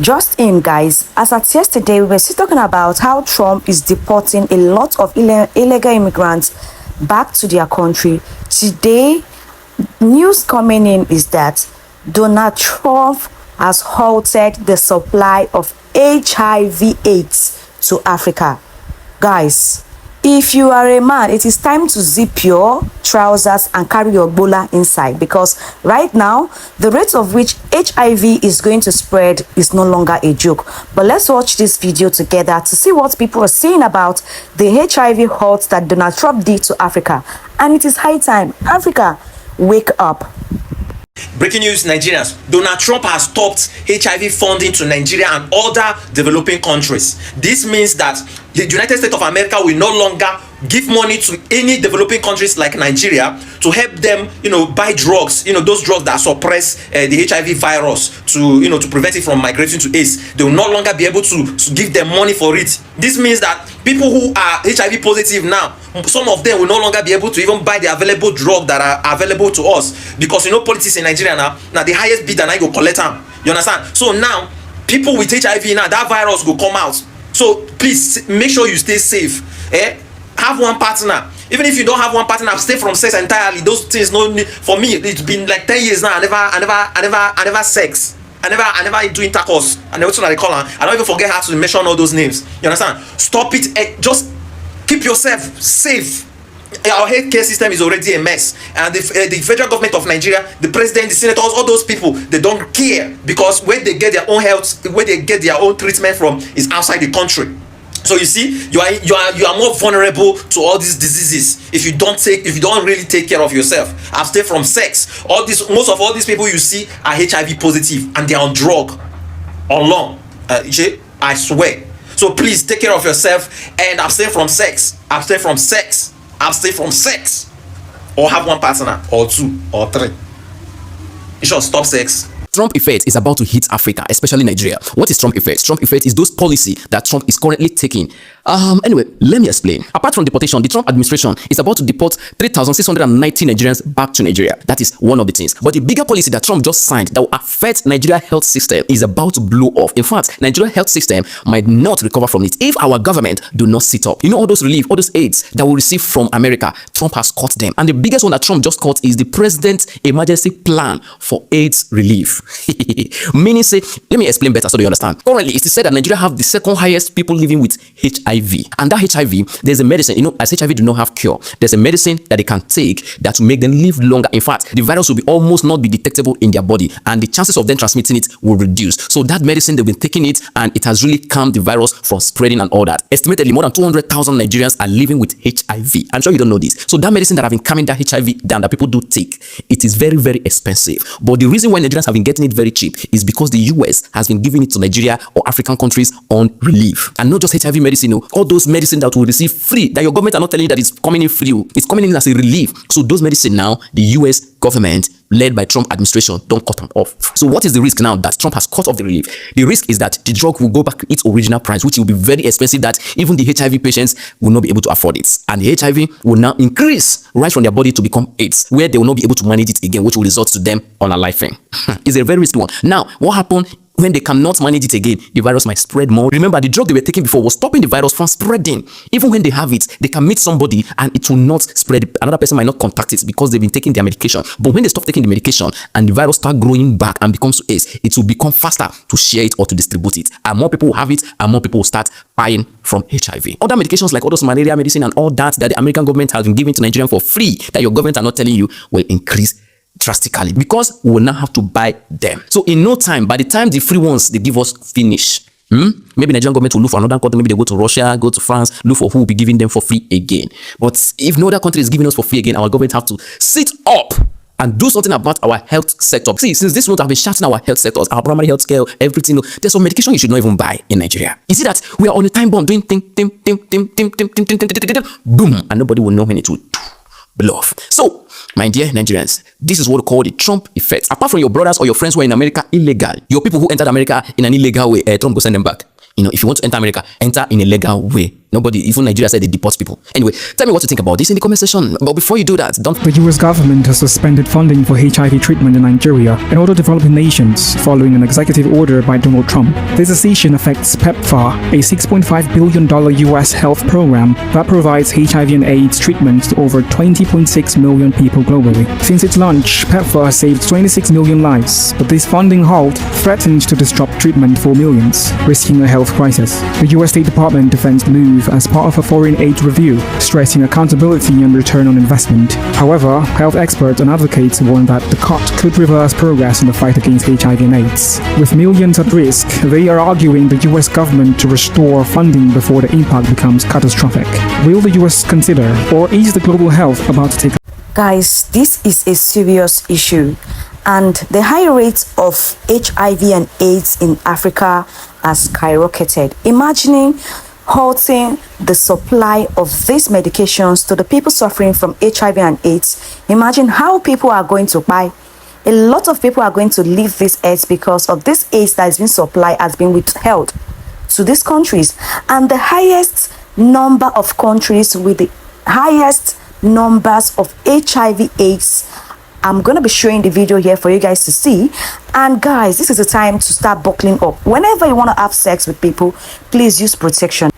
Just in, guys, as at yesterday, we were still talking about how Trump is deporting a lot of illegal immigrants back to their country. Today, news coming in is that Donald Trump has halted the supply of HIV/AIDS to Africa. Guys, if you are a man, it is time to zip your trousers and carry your bola inside, because right now the rate of which HIV is going to spread is no longer a joke. But let's watch this video together to see what people are saying about the HIV halt that Donald Trump did to Africa. And it is high time. Africa, wake up. Breaking news, Nigerians. Donald Trump has stopped HIV funding to Nigeria and other developing countries. This means that the United States of America will no longer give money to any developing countries like Nigeria to help them, buy drugs, those drugs that suppress the HIV virus to prevent it from migrating to AIDS. They will no longer be able to give them money for it. This means that people who are HIV positive now, some of them will no longer be able to even buy the available drug that are available to us, because politics in Nigeria now the highest bidder now you go collect them. You understand? So now people with HIV now, that virus will come out. So please make sure you stay safe. Have one partner. Even if you don't have one partner, stay from sex entirely. Those things no need. For me, it's been like 10 years now. I never sex. I never do intercourse. I never what they call her. I don't even forget how to mention all those names. You understand? Stop it. Just keep yourself safe. Our healthcare system is already a mess, and the federal government of Nigeria, the president, the senators, all those people, they don't care, because where they get their own health, where they get their own treatment from is outside the country. So you see, you are more vulnerable to all these diseases if you don't really take care of yourself. Abstain from sex. Most of all these people you see are HIV positive, and they are on drug or long. I swear. So please take care of yourself and abstain from sex. Abstain from sex. Abstain from sex. Or have one partner, or two, or three. You should stop sex. Trump effect is about to hit Africa, especially Nigeria. What is Trump effect? Trump effect is those policy that Trump is currently taking. Anyway, let me explain. Apart from deportation, the Trump administration is about to deport 3,690 Nigerians back to Nigeria. That is one of the things. But the bigger policy that Trump just signed that will affect Nigeria health system is about to blow off. In fact, Nigeria health system might not recover from it if our government do not sit up. All those relief, all those aids that we receive from America, Trump has cut them. And the biggest one that Trump just cut is the President's emergency plan for AIDS relief. Meaning, say, let me explain better so that you understand. Currently, it is said that Nigeria have the second highest people living with HIV. And that HIV, there's a medicine, as HIV do not have cure, there's a medicine that they can take that will make them live longer. In fact, the virus will be almost not be detectable in their body, and the chances of them transmitting it will reduce. So that medicine, they've been taking it, and it has really calmed the virus from spreading and all that. Estimatedly, more than 200,000 Nigerians are living with HIV. I'm sure you don't know this. So that medicine that have been calming that HIV down, that people do take, it is very, very expensive. But the reason why Nigerians have been getting it very cheap is because the US has been giving it to Nigeria or African countries on relief. And not just HIV medicine, all those medicine that will receive free, that your government are not telling you that it's coming in free, it's coming in as a relief. So those medicine now, the US government led by Trump administration don't cut them off. So what is the risk now that Trump has cut off the relief? The risk is that the drug will go back to its original price, which will be very expensive, that even the HIV patients will not be able to afford it. And the HIV will now increase right from their body to become AIDS, where they will not be able to manage it again, which will result to them unaliving. It's a very risky one. Now, what happened when they cannot manage it again? The virus might spread more. Remember, the drug they were taking before was stopping the virus from spreading. Even when they have it, they can meet somebody and it will not spread. Another person might not contact it because they've been taking their medication. But when they stop taking the medication and the virus start growing back and becomes AIDS, it will become faster to share it or to distribute it. And more people will have it, and more people will start dying from HIV. Other medications like all those malaria medicine and all that the American government has been giving to Nigerians for free, that your government are not telling you, will increase drastically, because we will now have to buy them. So in no time, by the time the free ones they give us finish, maybe Nigerian government will look for another country. Maybe they go to Russia, go to France, look for who will be giving them for free again. But if no other country is giving us for free again, our government have to sit up and do something about our health sector. See, since this month I've been shouting our health sectors, our primary health care, everything. There's some medication you should not even buy in Nigeria. You see that we are on a time bomb doing boom, and nobody will know when it will blow off. So, my dear Nigerians, this is what we call the Trump effect. Apart from your brothers or your friends who are in America illegal, your people who entered America in an illegal way, Trump will send them back. If you want to enter America, enter in a legal way. Nobody, even Nigeria said they deport people. Anyway, tell me what you think about this in the comment section. But before you do that, don't... The US government has suspended funding for HIV treatment in Nigeria and other developing nations following an executive order by Donald Trump. This decision affects PEPFAR, a $6.5 billion US health program that provides HIV and AIDS treatment to over 20.6 million people globally. Since its launch, PEPFAR has saved 26 million lives, but this funding halt threatens to disrupt treatment for millions, risking a health crisis. The US State Department defends the move as part of a foreign aid review, stressing accountability and return on investment. However, health experts and advocates warn that the cut could reverse progress in the fight against HIV and AIDS. With millions at risk, they are arguing the US government to restore funding before the impact becomes catastrophic. Will the US consider, or is the global health about to take... Guys, this is a serious issue, and the high rate of HIV and AIDS in Africa has skyrocketed. Imagining halting the supply of these medications to the people suffering from HIV and AIDS. Imagine how people are going to buy. A lot of people are going to leave this AIDS because of this AIDS that has been supplied has been withheld to these countries. And the highest number of countries with the highest numbers of HIV AIDS, I'm going to be showing the video here for you guys to see. And guys, this is the time to start buckling up. Whenever you want to have sex with people, please use protection.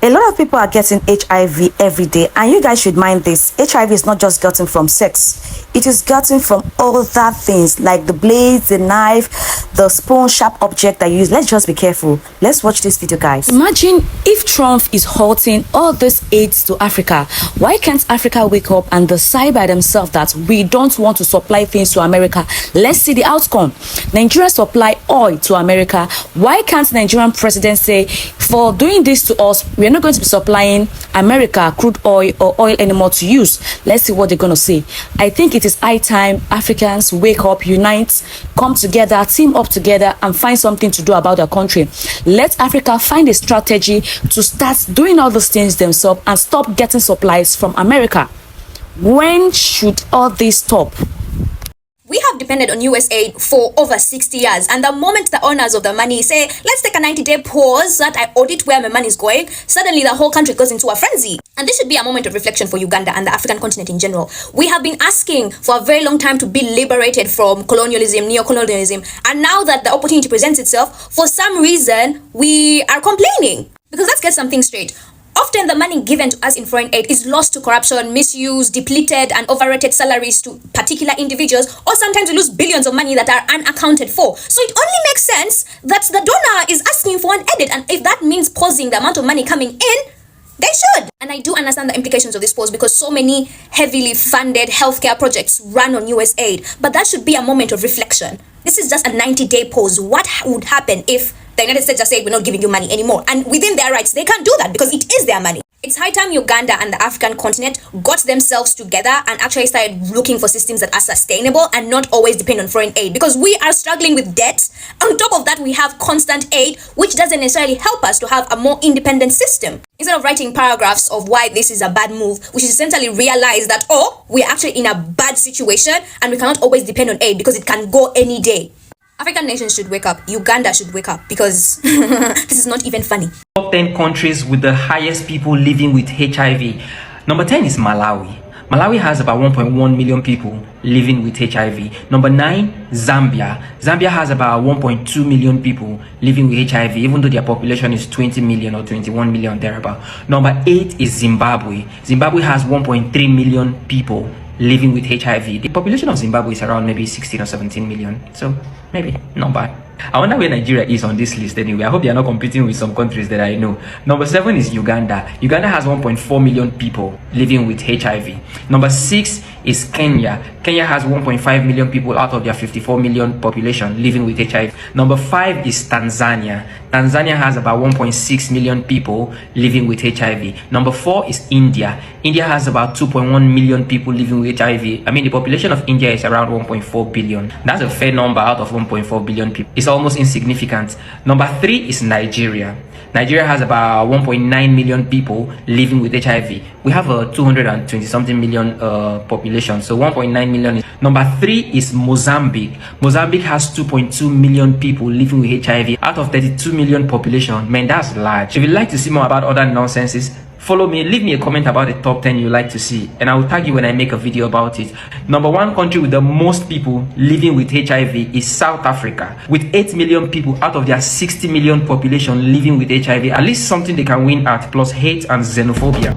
A lot of people are getting HIV every day, and you guys should mind this. HIV is not just gotten from sex. It is gotten from other things like the blades, the knife, the spoon, sharp object that you use. Let's just be careful. Let's watch this video, guys. Imagine if Trump is halting all this AIDS to Africa. Why can't Africa wake up and decide by themselves that we don't want to supply things to America? Let's see the outcome. Nigeria supply oil to America. Why can't Nigerian president say, for doing this to us, we're not going to be supplying America crude oil or oil anymore to use? Let's see what they're going to say. I think it is high time Africans wake up, unite, come together, team up together, and find something to do about their country. Let Africa find a strategy to start doing all those things themselves and stop getting supplies from America. When should all this stop? We have depended on US aid for over 60 years, and the moment the owners of the money say, let's take a 90-day pause that I audit where my money is going, suddenly the whole country goes into a frenzy. And this should be a moment of reflection for Uganda and the African continent in general. We have been asking for a very long time to be liberated from colonialism, neo-colonialism, and now that the opportunity presents itself, for some reason, we are complaining. Because let's get something straight. Often the money given to us in foreign aid is lost to corruption, misuse, depleted and overrated salaries to particular individuals, or sometimes we lose billions of money that are unaccounted for. So it only makes sense that the donor is asking for an edit, and if that means pausing the amount of money coming in, they should. And I do understand the implications of this pause because so many heavily funded healthcare projects run on US aid, but that should be a moment of reflection. This is just a 90-day pause. What would happen if the United States just said, we're not giving you money anymore? And within their rights, they can't do that because it is their money. It's high time Uganda and the African continent got themselves together and actually started looking for systems that are sustainable and not always depend on foreign aid, because we are struggling with debt. On top of that, we have constant aid, which doesn't necessarily help us to have a more independent system. Instead of writing paragraphs of why this is a bad move, we should essentially realize that, oh, we're actually in a bad situation and we cannot always depend on aid because it can go any day. African nations should wake up. Uganda should wake up because this is not even funny. Top 10 countries with the highest people living with HIV. Number 10 is Malawi. Malawi has about 1.1 million people living with HIV. Number 9, Zambia. Zambia has about 1.2 million people living with HIV, even though their population is 20 million or 21 million thereabout. Number 8 is Zimbabwe. Zimbabwe has 1.3 million people living with HIV. The population of Zimbabwe is around maybe 16 or 17 million. So maybe not bad. I wonder where Nigeria is on this list anyway. I hope they are not competing with some countries that I know. Number 7 is Uganda. Uganda has 1.4 million people living with HIV. Number 6 is Kenya. Kenya has 1.5 million people out of their 54 million population living with HIV. Number 5 is Tanzania. Tanzania has about 1.6 million people living with HIV. Number 4 is India. India has about 2.1 million people living with HIV. I mean, the population of India is around 1.4 billion. That's a fair number out of 1.4 billion people. It's almost insignificant. Number 3 is Nigeria. Nigeria has about 1.9 million people living with HIV. We have a 220 something million population, so 1.9 million. Number 3 is Mozambique. Mozambique has 2.2 million people living with HIV out of 32 million population. Man, that's large. If you'd like to see more about other nonsenses, follow me, leave me a comment about the top 10 you like to see, and I will tag you when I make a video about it. Number 1 country with the most people living with HIV is South Africa, with 8 million people out of their 60 million population living with HIV. At least something they can win at, plus hate and xenophobia.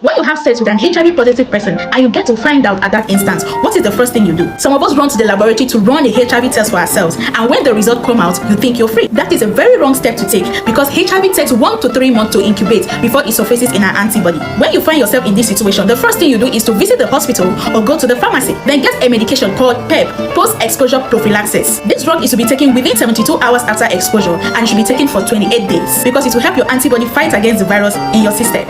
When you have sex with an HIV positive person and you get to find out at that instance, what is the first thing you do? Some of us run to the laboratory to run a HIV test for ourselves, and when the result come out, you think you're free. That is a very wrong step to take, because HIV takes 1 to 3 months to incubate before it surfaces in an antibody. When you find yourself in this situation, the first thing you do is to visit the hospital or go to the pharmacy, then get a medication called PEP, post-exposure prophylaxis. This drug is to be taken within 72 hours after exposure and should be taken for 28 days because it will help your antibody fight against the virus in your system.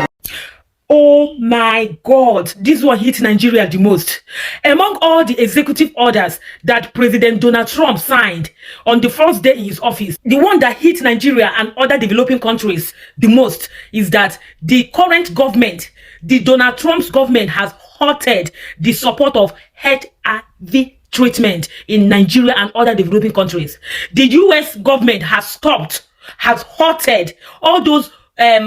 Oh my God, this one hit Nigeria the most. Among all the executive orders that President Donald Trump signed on the first day in his office, the one that hit Nigeria and other developing countries the most is that the current government, the Donald Trump's government, has halted the support of HIV treatment in Nigeria and other developing countries. The US government has halted all those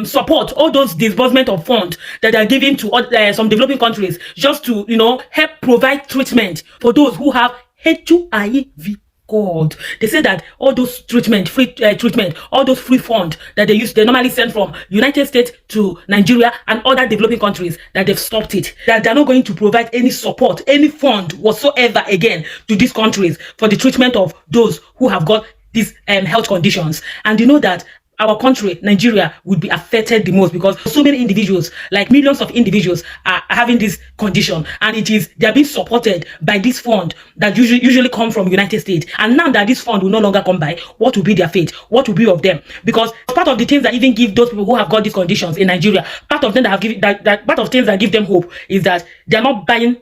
support, all those disbursement of funds that are given to some developing countries just to, help provide treatment for those who have HIV. God, they say that all those free treatment, all those free funds that they normally send from United States to Nigeria and other developing countries, that they've stopped it. That they're not going to provide any support, any fund whatsoever again to these countries for the treatment of those who have got these health conditions. And you know that our country, Nigeria, would be affected the most because so many individuals, like millions of individuals, are having this condition, and they are being supported by this fund that usually come from United States. And now that this fund will no longer come by, what will be their fate? What will be of them? Because part of the things that even give those people who have got these conditions in Nigeria, part of them part of things that give them hope is that they are not paying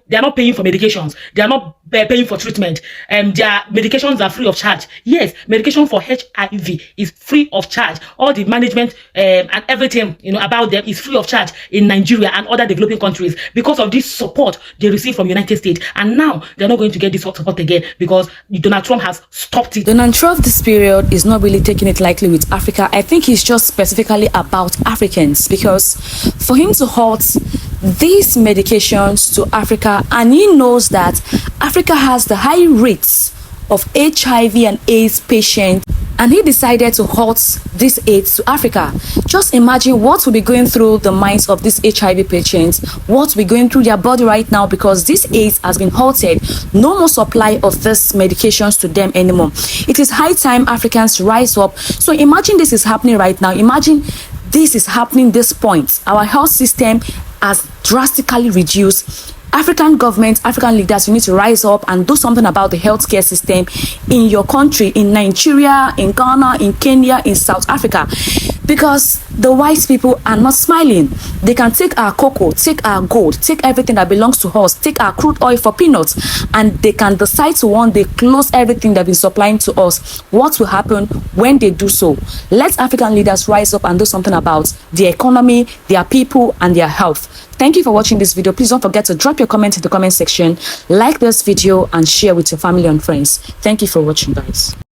for medications, they are not paying for treatment, and their medications are free of charge. Yes, medication for HIV is free of charge. All the management and everything about them is free of charge in Nigeria and other developing countries because of this support they receive from United States. And now they're not going to get this support again because Donald Trump has stopped it. Donald Trump this period is not really taking it lightly with Africa. I think he's just specifically about Africans, because for him to halt these medications to Africa, and he knows that Africa has the high rates of HIV and AIDS patients, and he decided to halt this AIDS to Africa. Just imagine what will be going through the minds of these HIV patients, what will be going through their body right now, because this AIDS has been halted. No more supply of these medications to them anymore. It is high time Africans rise up. So imagine this is happening right now. Imagine this is happening this point. Our health system has drastically reduced. African governments, African leaders, you need to rise up and do something about the healthcare system in your country, in Nigeria, in Ghana, in Kenya, in South Africa, because the white people are not smiling. They can take our cocoa, take our gold, take everything that belongs to us, take our crude oil for peanuts, and they can decide to one day close everything they've been supplying to us. What will happen when they do so? Let African leaders rise up and do something about their economy, their people, and their health. Thank you for watching this video. Please don't forget to drop your comment in the comment section, like this video, and share with your family and friends. Thank you for watching, guys.